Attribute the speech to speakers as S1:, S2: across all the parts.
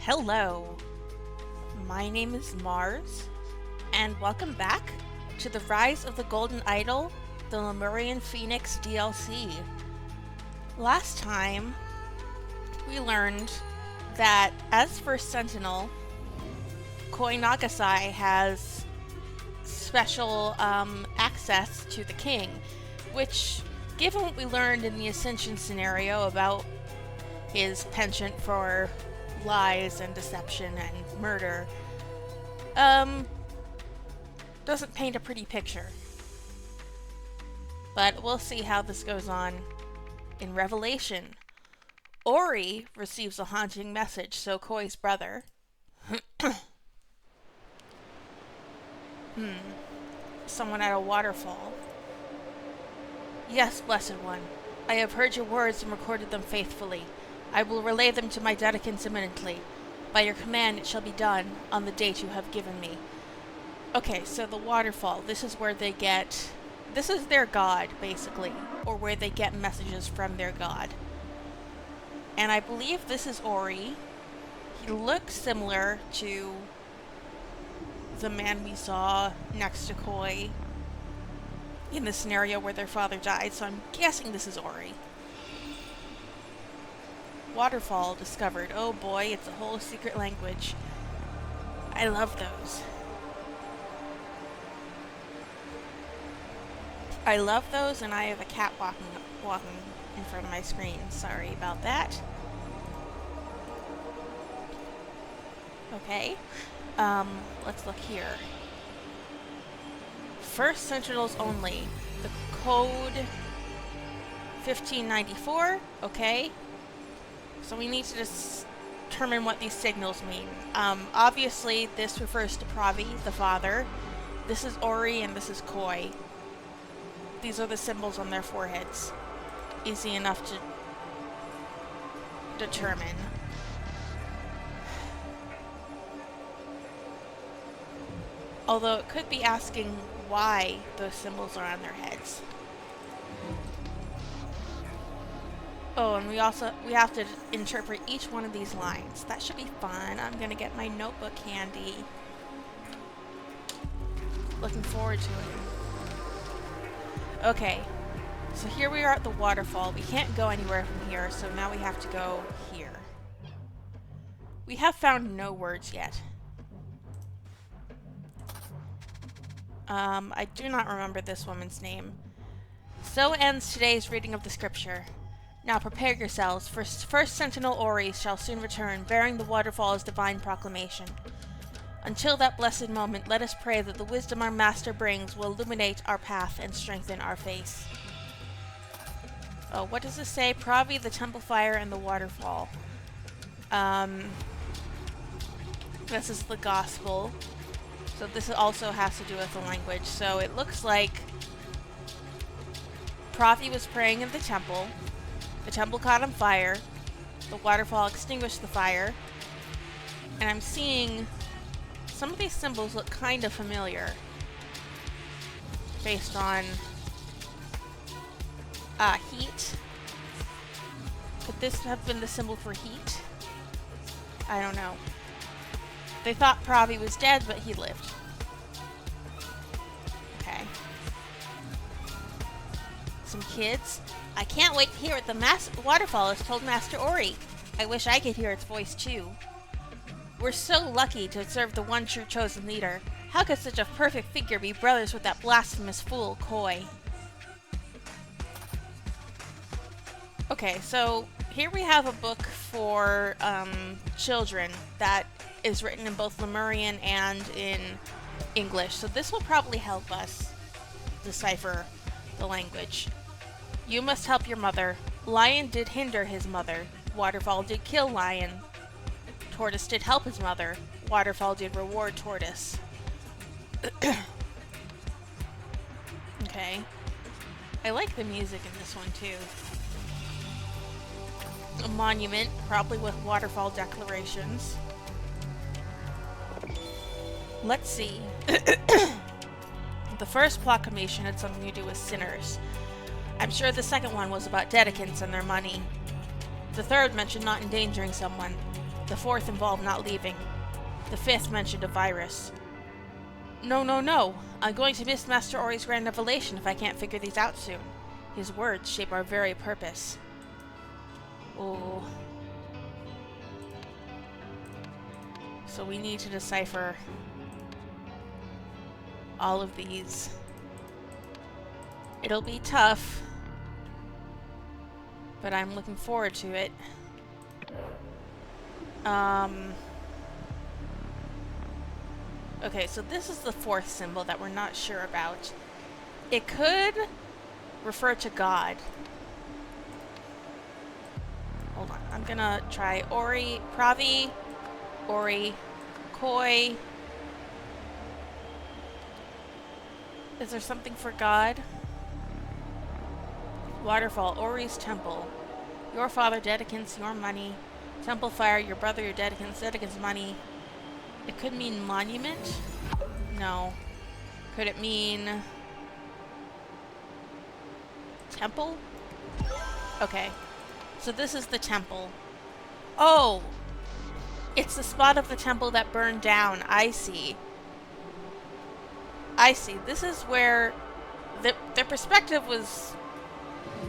S1: Hello, my name is Mars, and welcome back to the Rise of the Golden Idol, the Lemurian Phoenix DLC. Last time, we learned that as First Sentinel, Koi Nagasai has special access to the king, which, given what we learned in the Ascension scenario about his penchant for lies and deception and murder, doesn't paint a pretty picture. But we'll see how this goes on in Revelation. Ori receives a haunting message, so Koi's brother. Someone at a waterfall. Yes, Blessed One. I have heard your words and recorded them faithfully. I will relay them to my dedicants imminently. By your command it shall be done on the date you have given me. Okay, so the waterfall, this is where they get... This is their god, basically, or where they get messages from their god. And I believe this is Ori. He looks similar to the man we saw next to Koi in the scenario where their father died, so I'm guessing this is Ori. Waterfall discovered. Oh boy, it's a whole secret language. I love those. I love those, and I have a cat walking in front of my screen. Sorry about that. Okay. Let's look here. First Sentinels only. The code 1594. Okay. So we need to determine what these signals mean. Obviously, this refers to Pravi, the father. This is Ori, and this is Koi. These are the symbols on their foreheads. Easy enough to determine. Although it could be asking why those symbols are on their heads. Oh, and we have to interpret each one of these lines. That should be fun. I'm gonna get my notebook handy. Looking forward to it. Okay, so here we are at the waterfall. We can't go anywhere from here, so now we have to go here. We have found no words yet. I do not remember this woman's name. So ends today's reading of the scripture. Now prepare yourselves, for First Sentinel Ori shall soon return, bearing the waterfall's divine proclamation. Until that blessed moment, let us pray that the wisdom our Master brings will illuminate our path and strengthen our faith. Oh, what does this say? Pravi, the temple fire, and the waterfall. This is the gospel. So this also has to do with the language. So it looks like Pravi was praying in the temple caught on fire, the waterfall extinguished the fire, and I'm seeing some of these symbols look kind of familiar based on heat. Could this have been the symbol for heat? I don't know. They thought Pravi was dead, but he lived. Okay. Some kids. I can't wait to hear what the waterfall has told Master Ori. I wish I could hear its voice too. We're so lucky to serve the one true chosen leader. How could such a perfect figure be brothers with that blasphemous fool, Koi? Okay, so here we have a book for children that is written in both Lemurian and in English, so this will probably help us decipher the language. You must help your mother. Lion did hinder his mother. Waterfall did kill Lion. Tortoise did help his mother. Waterfall did reward Tortoise. Okay. I like the music in this one too. A monument, probably with waterfall declarations. Let's see. The first proclamation had something to do with sinners. I'm sure the second one was about dedicants and their money. The third mentioned not endangering someone. The fourth involved not leaving. The fifth mentioned a virus. No, no, no! I'm going to miss Master Ori's grand revelation if I can't figure these out soon. His words shape our very purpose. Oh. So we need to decipher all of these. It'll be tough, but I'm looking forward to it. Okay, so this is the fourth symbol that we're not sure about. It could refer to God. Hold on, I'm gonna try Ori, Pravi, Ori, Koi. Is there something for God? Waterfall, Ori's temple. Your father dedicants your money. Temple fire, your brother your dedicants money. It could mean monument? No. Could it mean temple? Okay. So this is the temple. Oh! It's the spot of the temple that burned down. I see. I see. This is where their perspective was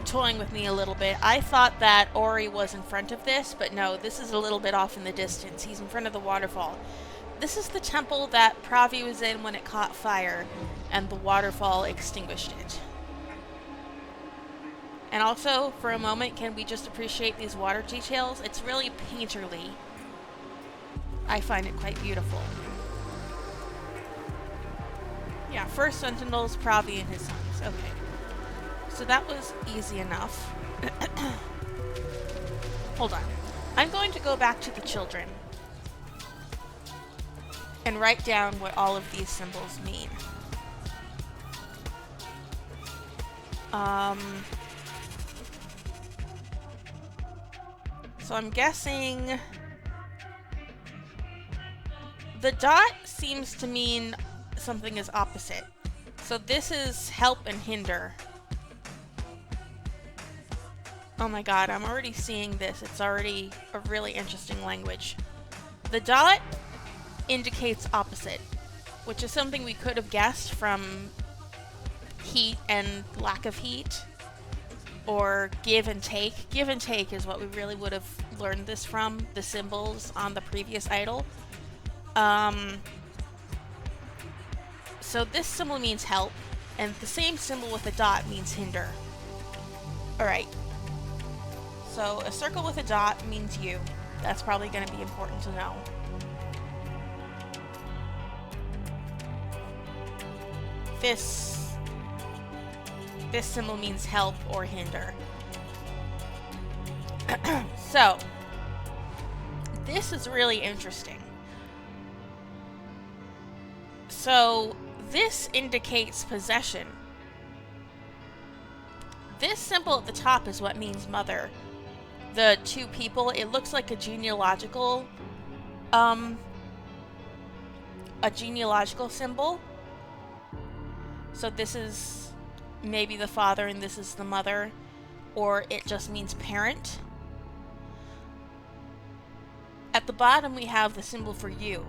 S1: toying with me a little bit. I thought that Ori was in front of this, but no, this is a little bit off in the distance. He's in front of the waterfall. This is the temple that Pravi was in when it caught fire, and the waterfall extinguished it. And also, for a moment, can we just appreciate these water details? It's really painterly. I find it quite beautiful. Yeah, first sentinels, Pravi and his sons. Okay. So that was easy enough. Hold on. I'm going to go back to the children and write down what all of these symbols mean. So I'm guessing the dot seems to mean something is opposite. So this is help and hinder. Oh my god, I'm already seeing this. It's already a really interesting language. The dot indicates opposite, which is something we could have guessed from heat and lack of heat, or give and take. Give and take is what we really would have learned this from, the symbols on the previous idol. So this symbol means help, and the same symbol with a dot means hinder. Alright. So a circle with a dot means you. That's probably going to be important to know. This symbol means help or hinder. So, this is really interesting. So, this indicates possession. This symbol at the top is what means mother. The two people, it looks like a genealogical symbol. So this is maybe the father and this is the mother, or it just means parent. At the bottom we have the symbol for you.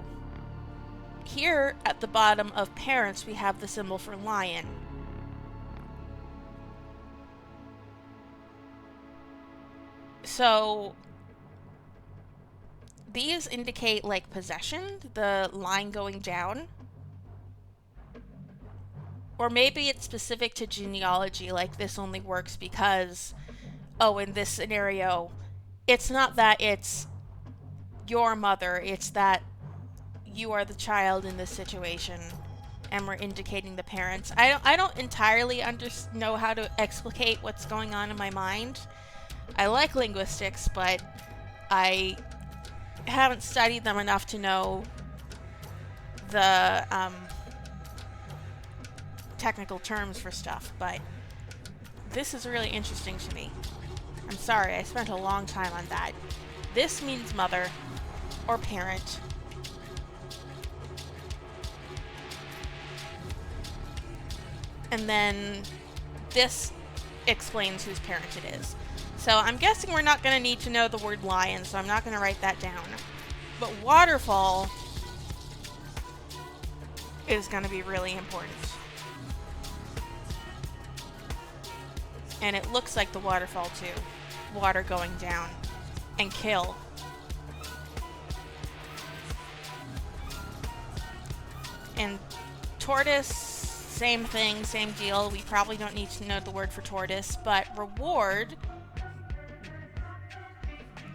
S1: Here at the bottom of parents we have the symbol for lion. So these indicate like possession, the line going down. Or maybe it's specific to genealogy, like this only works because, oh, in this scenario, it's not that it's your mother, it's that you are the child in this situation, and we're indicating the parents. I don't entirely know how to explicate what's going on in my mind. I like linguistics, but I haven't studied them enough to know the technical terms for stuff, but this is really interesting to me. I'm sorry, I spent a long time on that. This means mother or parent. And then this explains whose parent it is. So I'm guessing we're not going to need to know the word lion, so I'm not going to write that down. But waterfall is going to be really important. And it looks like the waterfall too. Water going down. And kill. And tortoise, same thing, same deal. We probably don't need to know the word for tortoise, but reward,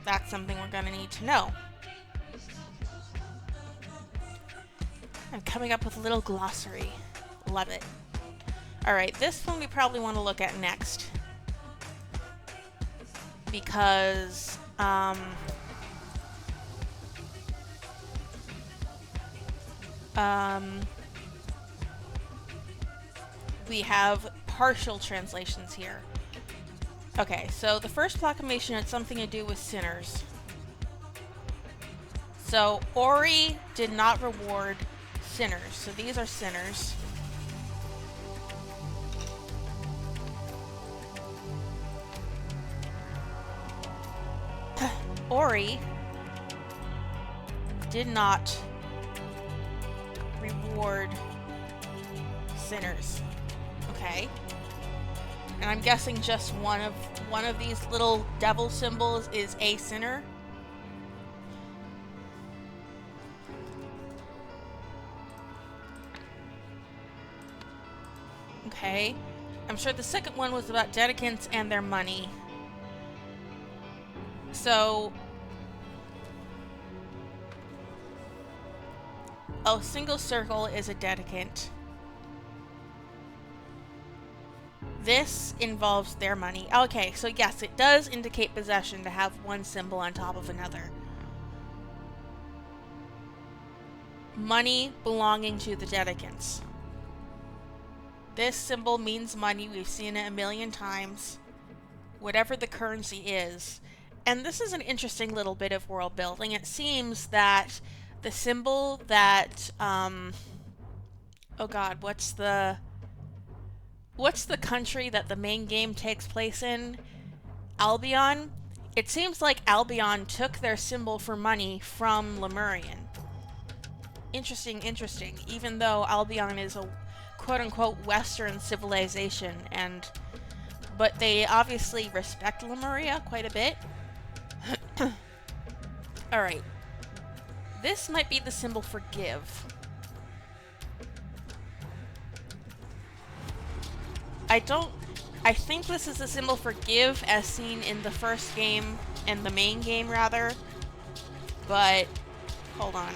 S1: that's something we're going to need to know. I'm coming up with a little glossary. Love it. Alright, this one we probably want to look at next. Because, we have partial translations here. Okay, so the first proclamation had something to do with sinners. So, Ori did not reward sinners. So these are sinners. Ori did not reward sinners. Okay. And I'm guessing just one of these little devil symbols is a sinner. Okay. I'm sure the second one was about dedicants and their money. So, a single circle is a dedicant. This involves their money. Okay, so yes, it does indicate possession to have one symbol on top of another. Money belonging to the dedicants. This symbol means money. We've seen it a million times. Whatever the currency is. And this is an interesting little bit of world building. It seems that the symbol that, oh god, what's the country that the main game takes place in? Albion? It seems like Albion took their symbol for money from Lemurian. Interesting, interesting. Even though Albion is a quote-unquote Western civilization, but they obviously respect Lemuria quite a bit. Alright. This might be the symbol for give. I think this is the symbol for give as seen in the first game, and the main game rather, but hold on.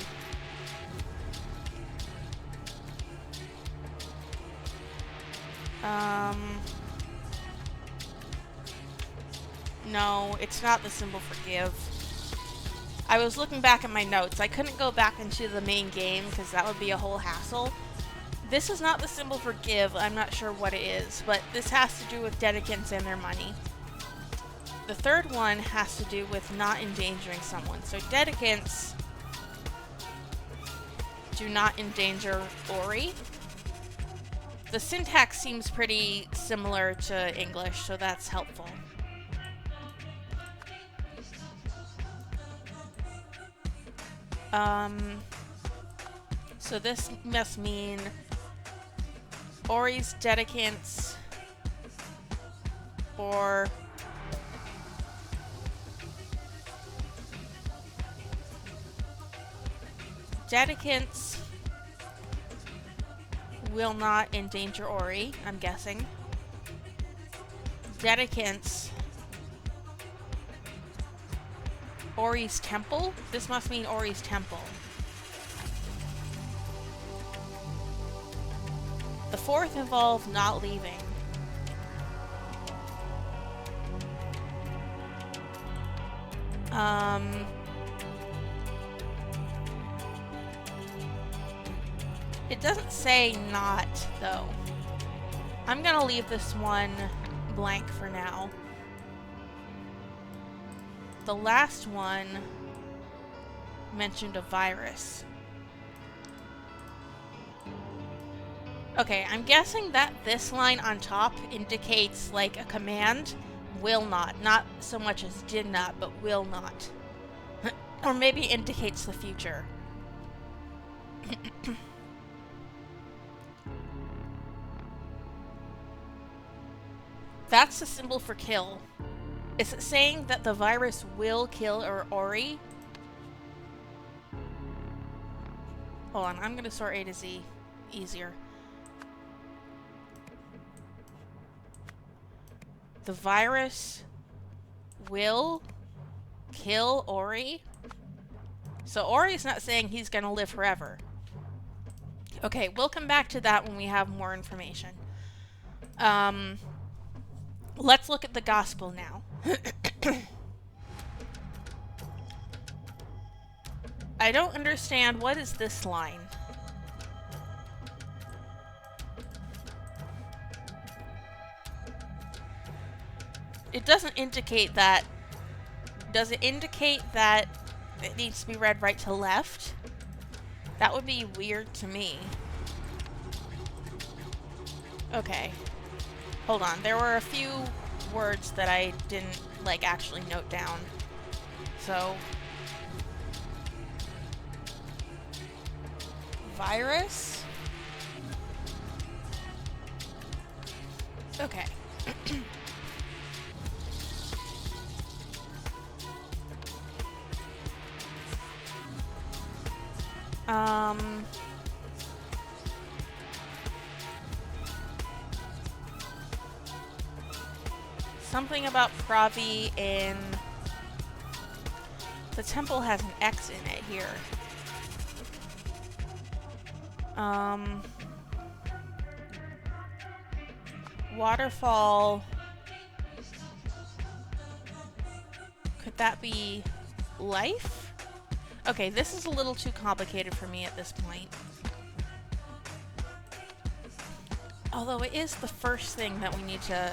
S1: No, it's not the symbol for give. I was looking back at my notes. I couldn't go back into the main game because that would be a whole hassle. This is not the symbol for give. I'm not sure what it is, but this has to do with dedicants and their money. The third one has to do with not endangering someone. So dedicants do not endanger Ori. The syntax seems pretty similar to English, so that's helpful. So this must mean Ori's dedicants or dedicants will not endanger Ori, I'm guessing. Dedicants Ori's temple? This must mean Ori's temple. The fourth involved not leaving. It doesn't say not, though. I'm gonna leave this one blank for now. The last one mentioned a virus. Okay, I'm guessing that this line on top indicates like a command. Will not. Not so much as did not, but will not. Or maybe indicates the future. That's the symbol for kill. Is it saying that the virus will kill Ori? Hold on, I'm gonna sort A to Z. Easier. The virus will kill Ori? So Ori's not saying he's gonna live forever. Okay, we'll come back to that when we have more information. Let's look at the gospel now. I don't understand. What is this line? It doesn't indicate that. Does it indicate that it needs to be read right to left? That would be weird to me. Okay. Hold on. There were a few words that I didn't, like, actually note down. So... virus? Okay. Something about Pravi in... the temple has an X in it here. Waterfall... could that be life? Okay, this is a little too complicated for me at this point. Although it is the first thing that we need to...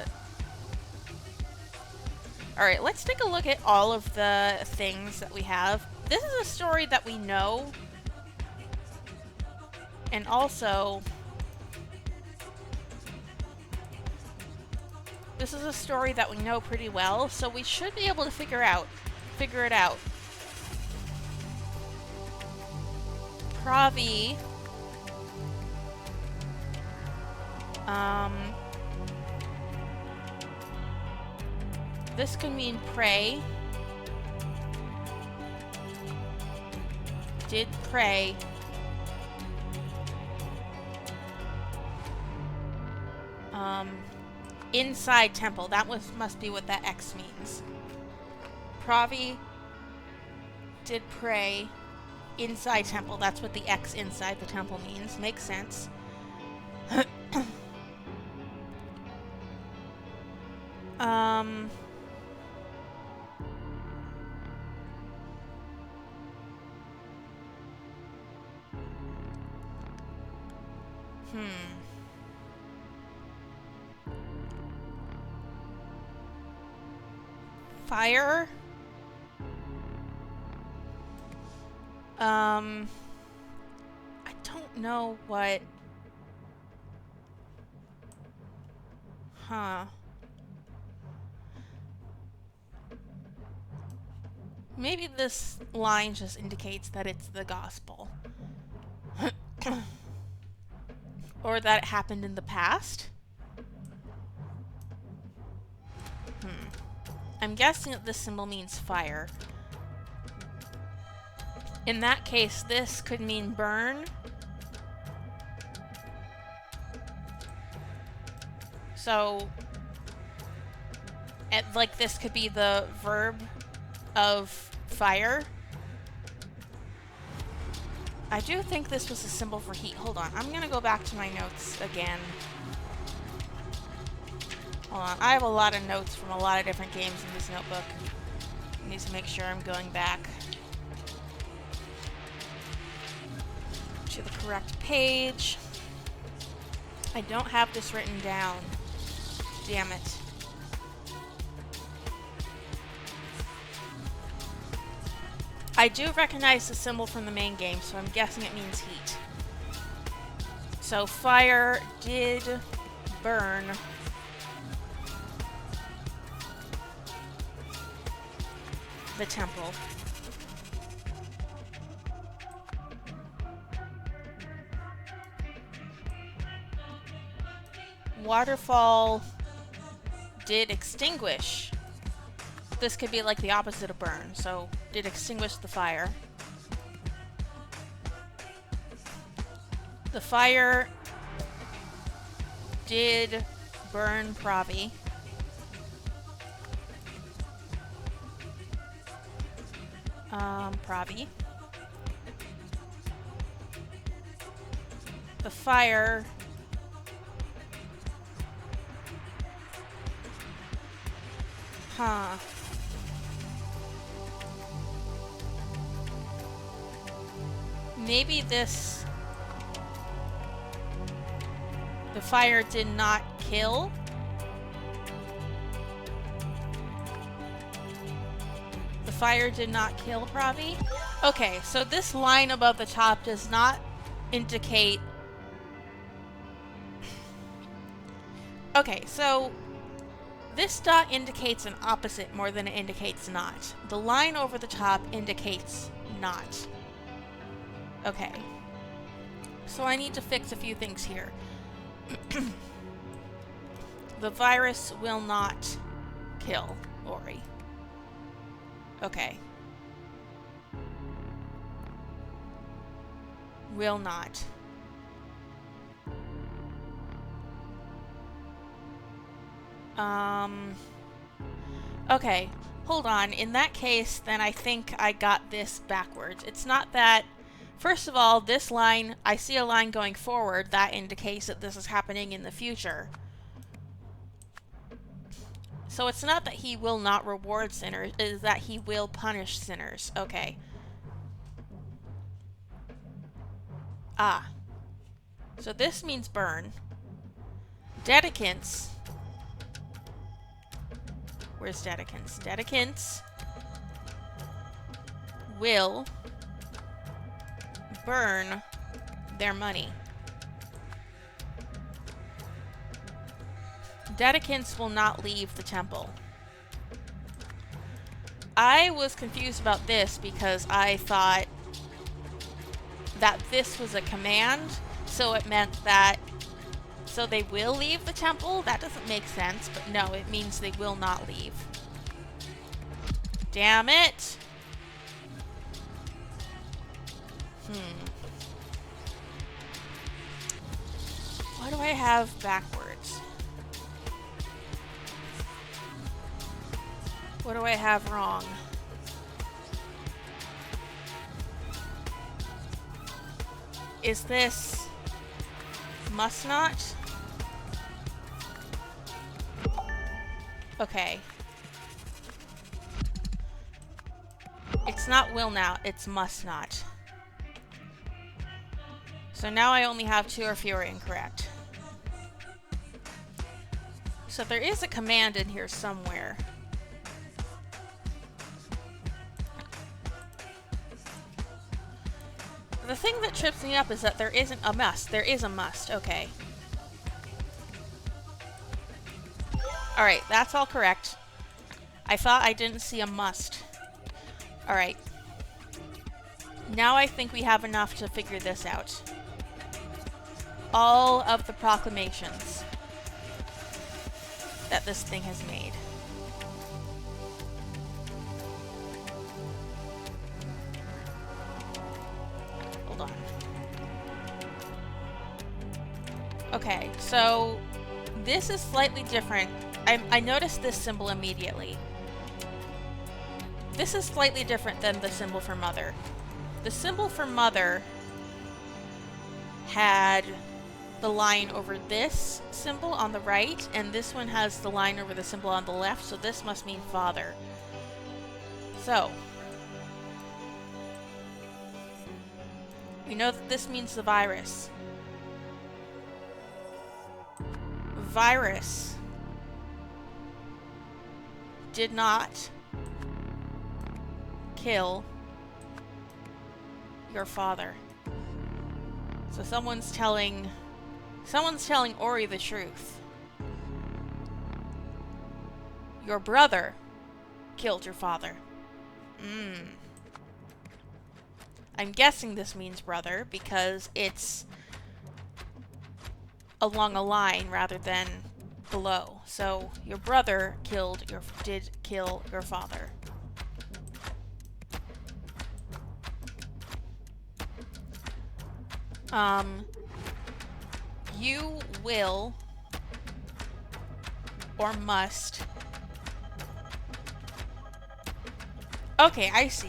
S1: Alright, let's take a look at all of the things that we have. This is a story that we know. And also... this is a story that we know pretty well, so we should be able to figure it out. Pravi. This could mean pray. Did pray. Inside temple. That must be what that X means. Pravi did pray inside temple. That's what the X inside the temple means. Makes sense. Fire? I don't know what... Maybe this line just indicates that it's the gospel. Or that it happened in the past? I'm guessing that this symbol means fire. In that case, this could mean burn. So, like, this could be the verb of fire. I do think this was a symbol for heat. Hold on, I'm gonna go back to my notes again. Hold on, I have a lot of notes from a lot of different games in this notebook. I need to make sure I'm going back to the correct page. I don't have this written down. Damn it. I do recognize the symbol from the main game, so I'm guessing it means heat. So fire did burn the temple. Waterfall did extinguish. This could be like the opposite of burn, so did extinguish the fire. The fire did burn Pravi. Pravi. The fire maybe this... The fire did not kill. The fire did not kill Pravi. Okay, so this line above the top does not indicate... Okay, so this dot indicates an opposite more than it indicates not. The line over the top indicates not. Okay. So I need to fix a few things here. The virus will not kill Ori. Okay. Will not. Okay, hold on. In that case, then I think I got this backwards. It's not that... First of all, this line, I see a line going forward. That indicates that this is happening in the future. So it's not that he will not reward sinners, it is that he will punish sinners. Okay. Ah. So this means burn. Dedicants. Where's Dedicants? Dedicants will burn their money. Dedicants will not leave the temple. I was confused about this because I thought that this was a command, so it meant that so they will leave the temple? That doesn't make sense, but no, it means they will not leave. Damn it! What do I have backwards? What do I have wrong? Is this must not? Okay. It's not will not, it's must not. So now I only have 2 or fewer incorrect. So there is a command in here somewhere. The thing that trips me up is that there isn't a must. There is a must. Okay. Alright, that's all correct. I thought I didn't see a must. Alright. Now I think we have enough to figure this out. All of the proclamations that this thing has made. Hold on. Okay, so this is slightly different. I noticed this symbol immediately. This is slightly different than the symbol for mother. The symbol for mother had the line over this symbol on the right, and this one has the line over the symbol on the left, so this must mean father. So, we know that this means the virus. Virus did not kill your father. So someone's telling Ori the truth. Your brother killed your father. I'm guessing this means brother because it's along a line rather than below. So your brother did kill your father. You will or must. Okay, I see.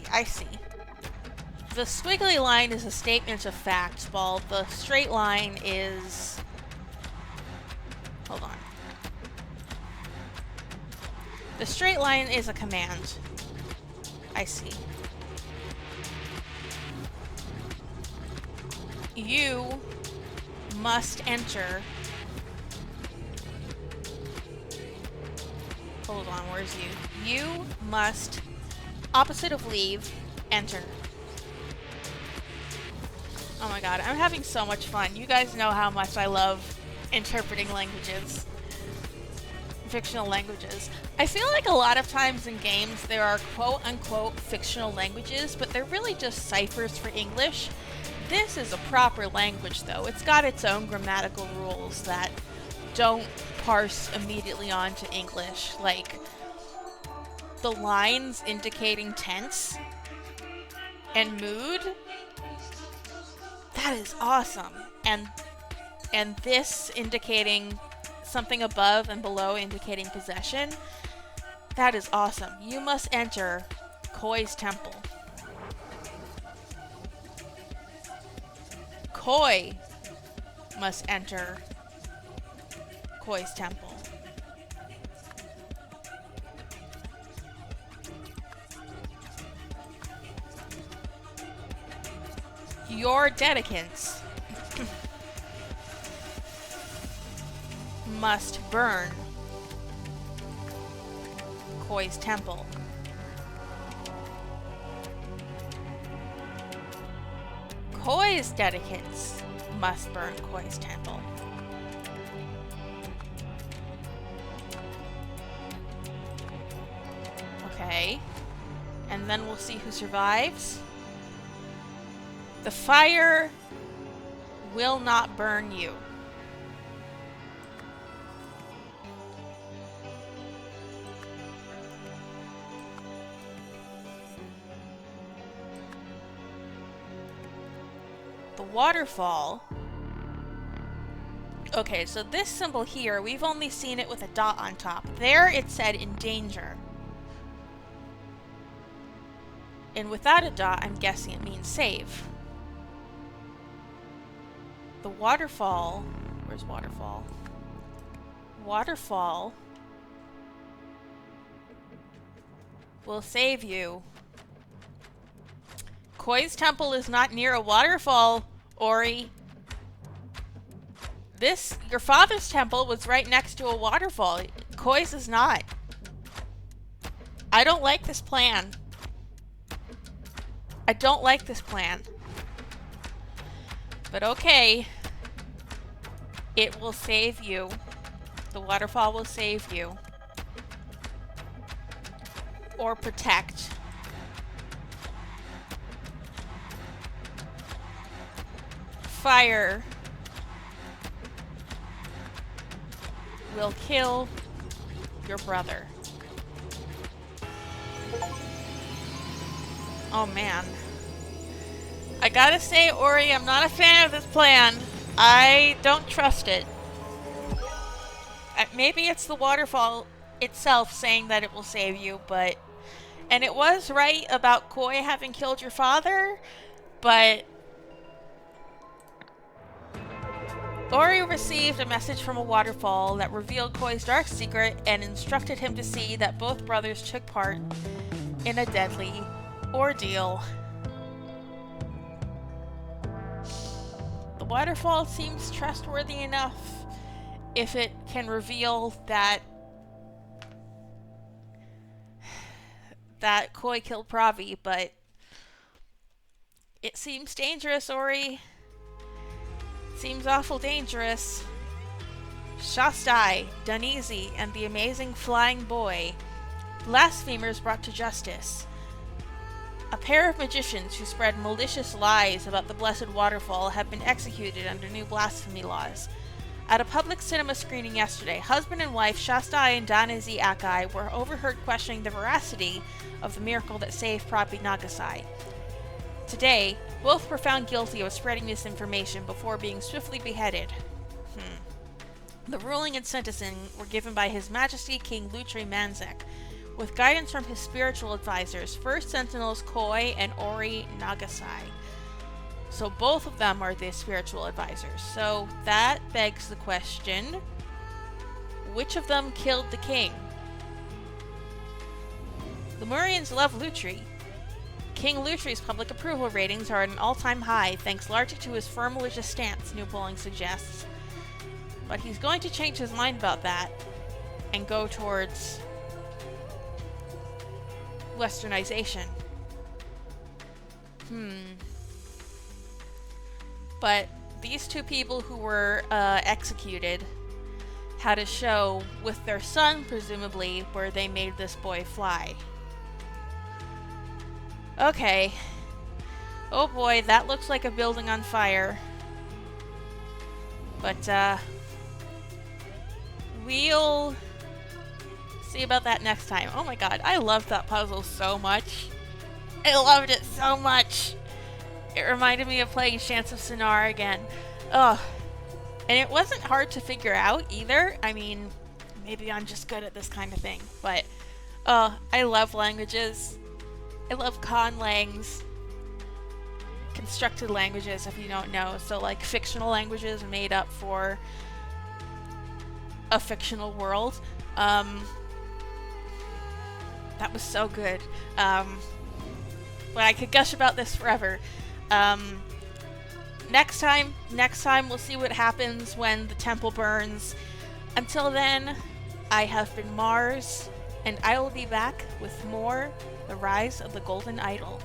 S1: The squiggly line is a statement of fact, while the straight line is... Hold on. The straight line is a command. I see. You must enter... Hold on, where's you? You must, opposite of leave, enter. Oh my god, I'm having so much fun. You guys know how much I love interpreting languages. Fictional languages. I feel like a lot of times in games there are quote-unquote fictional languages, but they're really just ciphers for English. This is a proper language, though. It's got its own grammatical rules that don't parse immediately onto English, like the lines indicating tense and mood. That is awesome. And this indicating something above and below indicating possession. That is awesome. You must enter Koi's temple. Koi must enter Koi's temple. Your dedicants must burn Koi's temple. Koi's dedicants must burn Koi's temple. Okay. And then we'll see who survives. The fire will not burn you. The waterfall. Okay, so this symbol here, we've only seen it with a dot on top. There it said in danger. And without a dot, I'm guessing it means save. The waterfall... Where's waterfall? Waterfall will save you. Koi's temple is not near a waterfall, Ori. Your father's temple was right next to a waterfall. Koi's is not. I don't like this plan. I don't like this plan. But okay. It will save you. The waterfall will save you. Or protect. Fire will kill your brother. Oh man. I gotta say, Ori, I'm not a fan of this plan. I don't trust it. Maybe it's the waterfall itself saying that it will save you, but... And it was right about Koi having killed your father, but... Ori received a message from a waterfall that revealed Koi's dark secret and instructed him to see that both brothers took part in a deadly ordeal. The waterfall seems trustworthy enough if it can reveal that Koi killed Pravi, but it seems dangerous, Ori. Seems awful dangerous. Shastai, Dunizi, and the amazing flying boy. Blasphemers brought to justice. A pair of magicians who spread malicious lies about the blessed waterfall have been executed under new blasphemy laws. At a public cinema screening yesterday, husband and wife Shastai and Danazi Akai were overheard questioning the veracity of the miracle that saved Prabi Nagasai. Today, both were found guilty of spreading misinformation before being swiftly beheaded. The ruling and sentencing were given by His Majesty King Lutri Manzek, with guidance from his spiritual advisors, First Sentinels Koi and Ori Nagasai. So both of them are the spiritual advisors. So that begs the question, which of them killed the king? Lemurians love Lutri. King Lutri's public approval ratings are at an all-time high, thanks largely to his firm religious stance, new polling suggests. But he's going to change his mind about that and go towards westernization. But these two people who were executed had a show with their son, presumably, where they made this boy fly. Okay. Oh boy, that looks like a building on fire. But, we'll see about that next time. Oh my god, I loved that puzzle so much. I loved it so much. It reminded me of playing Chants of Sonar again. Ugh. And it wasn't hard to figure out either. I mean, maybe I'm just good at this kind of thing. But, I love languages. I love conlangs. Constructed languages, if you don't know. So, like, fictional languages made up for a fictional world. That was so good. But I could gush about this forever. Next time we'll see what happens when the temple burns. Until then, I have been Mars, and I will be back with more The Rise of the Golden Idol.